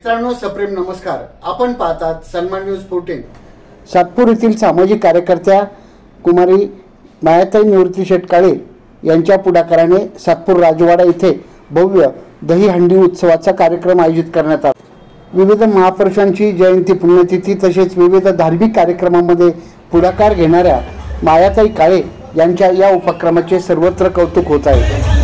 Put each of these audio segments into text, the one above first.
मित्रांनो, सप्रेम नमस्कार. आपण पाहतात सन्मान न्यूज 14. सातपूर येथील सामाजिक कार्यकर्त्या कुमारी मायाताई निवृत्ती शेटकाळे यांच्या पुढाकाराने सातपूर राजवाडा येथे भव्य दहीहंडी उत्सवाचा कार्यक्रम आयोजित करण्यात आला. विविध महापुरुषांची जयंती, पुण्यतिथी तसेच विविध धार्मिक कार्यक्रमांमध्ये पुढाकार घेणाऱ्या मायाताई काळे यांच्या या उपक्रमाचे सर्वत्र कौतुक होत आहे.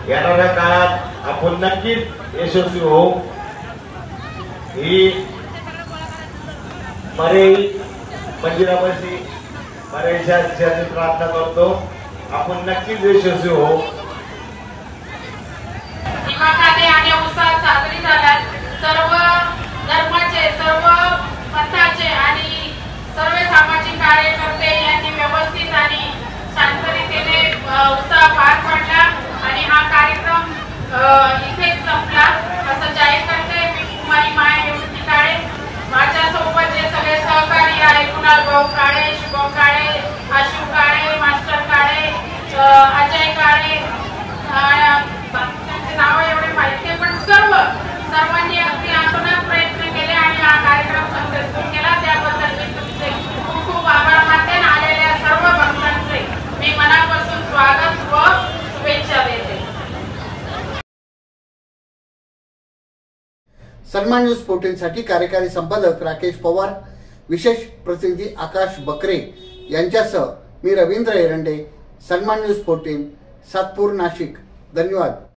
येणाऱ्या काळात आपण नक्कीच यशस्वी होऊ ही मंदिरापाशी मरेशाची प्रार्थना करतो. आपण नक्कीच यशस्वी होऊ. आणि उत्साहात साजरी झाल्यात. सर्व धर्माचे, सर्व पंथाचे आणि सर्व सामाजिक कार्यकर्ते यांनी व्यवस्थित आणि शांत रीतीने उत्साह पार पाडला आणि हा कार्यक्रम इथेच संपला असं जाहीर करते. मी कुमारी माया निवृत्ती काळे. माझ्यासोबत जे सगळे सहकारी आहे, कुणाल भाऊ काळे, शुभम काळे, आशू काळे, मास्टर काळे, अजय काळे, त्यांचे नाव एवढे माहिती, पण सर्वांनी अगदी सन्मान न्यूज 14 साठी कार्यकारी संपादक राकेश पवार, विशेष प्रतिनिधी आकाश बकरे यांच्यासह मी रवींद्र एरंडे, सन्मान न्यूज 14, सातपूर, नाशिक. धन्यवाद.